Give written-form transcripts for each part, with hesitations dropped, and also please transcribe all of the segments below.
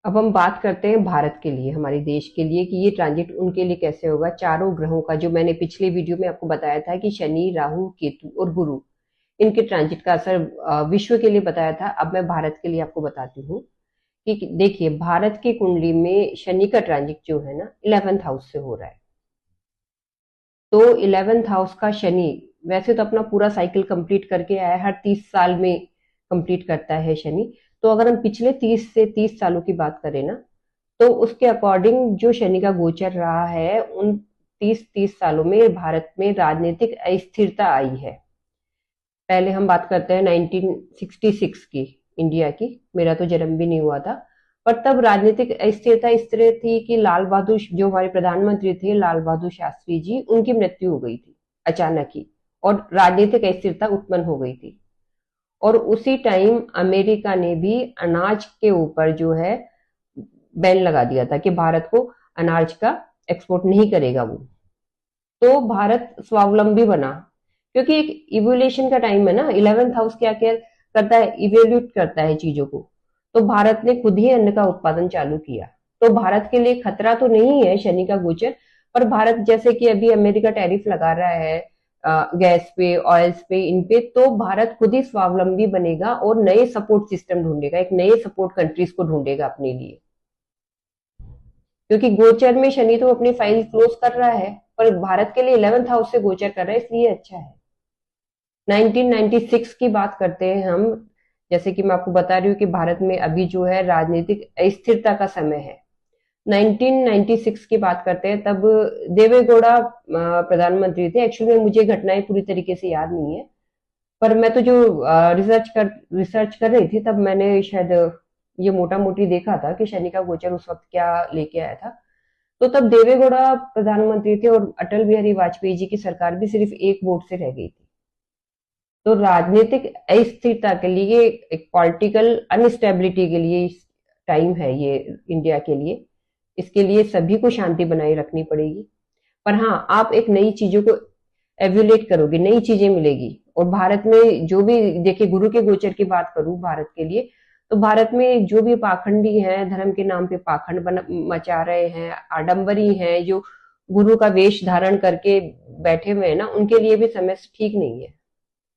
अब हम बात करते हैं भारत के लिए, हमारे देश के लिए कि ये ट्रांजिट उनके लिए कैसे होगा। चारों ग्रहों का जो मैंने पिछले वीडियो में आपको बताया था कि शनि, राहु, केतु और गुरु, इनके ट्रांजिट का असर विश्व के लिए बताया था। अब मैं भारत के लिए आपको बताती हूँ कि देखिए, भारत की कुंडली में शनि का ट्रांजिट जो है ना 11th हाउस से हो रहा है। तो 11th हाउस का शनि वैसे तो अपना पूरा साइकिल कंप्लीट करके आया है, हर 30 साल में कंप्लीट करता है शनि। तो अगर हम पिछले 30 से 30 सालों की बात करें ना, तो उसके अकॉर्डिंग जो शनि का गोचर रहा है, उन 30 सालों में भारत में राजनीतिक अस्थिरता आई है। पहले हम बात करते हैं 1966 की, इंडिया की। मेरा तो जन्म भी नहीं हुआ था, पर तब राजनीतिक अस्थिरता इस तरह थी कि लाल बहादुर, जो हमारे प्रधानमंत्री थे, लाल बहादुर शास्त्री जी, उनकी मृत्यु हो गई थी अचानक ही, और राजनीतिक अस्थिरता उत्पन्न हो गई थी। और उसी टाइम अमेरिका ने भी अनाज के ऊपर जो है बैन लगा दिया था कि भारत को अनाज का एक्सपोर्ट नहीं करेगा वो। तो भारत स्वावलंबी बना, क्योंकि एक इवोल्यूशन का टाइम है ना। 11th हाउस क्या क्या करता है, इवेल्यूट करता है चीजों को। तो भारत ने खुद ही अन्न का उत्पादन चालू किया। तो भारत के लिए खतरा तो नहीं है शनि का गोचर। पर भारत, जैसे कि अभी अमेरिका टैरिफ लगा रहा है गैस पे, ऑयल्स पे, इन पे, तो भारत खुद ही स्वावलंबी बनेगा और नए सपोर्ट सिस्टम ढूंढेगा, एक नए सपोर्ट कंट्रीज को ढूंढेगा अपने लिए। क्योंकि गोचर में शनि तो अपनी फाइल क्लोज कर रहा है, पर भारत के लिए 11th हाउस से गोचर कर रहा है, इसलिए अच्छा है। 1996 की बात करते हैं हम। जैसे कि मैं आपको बता रही हूँ कि भारत में अभी जो है राजनीतिक अस्थिरता का समय है। 1996 की बात करते हैं, तब देवेगौड़ा प्रधानमंत्री थे। एक्चुअली में मुझे घटनाएं पूरी तरीके से याद नहीं है, पर मैं तो जो रिसर्च कर रही थी, तब मैंने शायद ये मोटा मोटी देखा था कि शनि का गोचर उस वक्त क्या लेके आया था। तो तब देवेगौड़ा प्रधानमंत्री थे और अटल बिहारी वाजपेयी जी की सरकार भी सिर्फ एक वोट से रह गई थी। तो राजनीतिक अस्थिरता के लिए, एक पॉलिटिकल अनस्टेबिलिटी के लिए टाइम है ये इंडिया के लिए। इसके लिए सभी को शांति बनाए रखनी पड़ेगी। पर हाँ, आप एक नई चीजों को एव्यूलेट करोगे, नई चीजें मिलेगी। और भारत में जो भी, देखिए, गुरु के गोचर की बात करूं भारत के लिए, तो भारत में जो भी पाखंडी हैं, धर्म के नाम पे पाखंड मचा रहे हैं, आडंबरी हैं, जो गुरु का वेश धारण करके बैठे हुए हैं ना, उनके लिए भी समय ठीक नहीं है।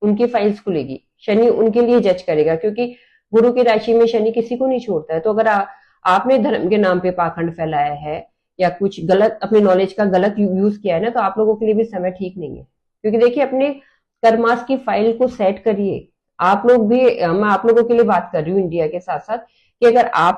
उनकी फाइल्स खुलेगी, शनि उनके लिए जज करेगा, क्योंकि गुरु की राशि में शनि किसी को नहीं छोड़ता है। तो अगर आपने धर्म के नाम पे पाखंड फैलाया है या कुछ गलत अपने नॉलेज का गलत यूज किया है ना, तो आप लोगों के लिए भी समय ठीक नहीं है। क्योंकि देखिए, अपने कर्मास की फाइल को सेट करिए। आप लोग भी, मैं आप लोगों के लिए बात कर रही हूँ इंडिया के साथ साथ, कि अगर आप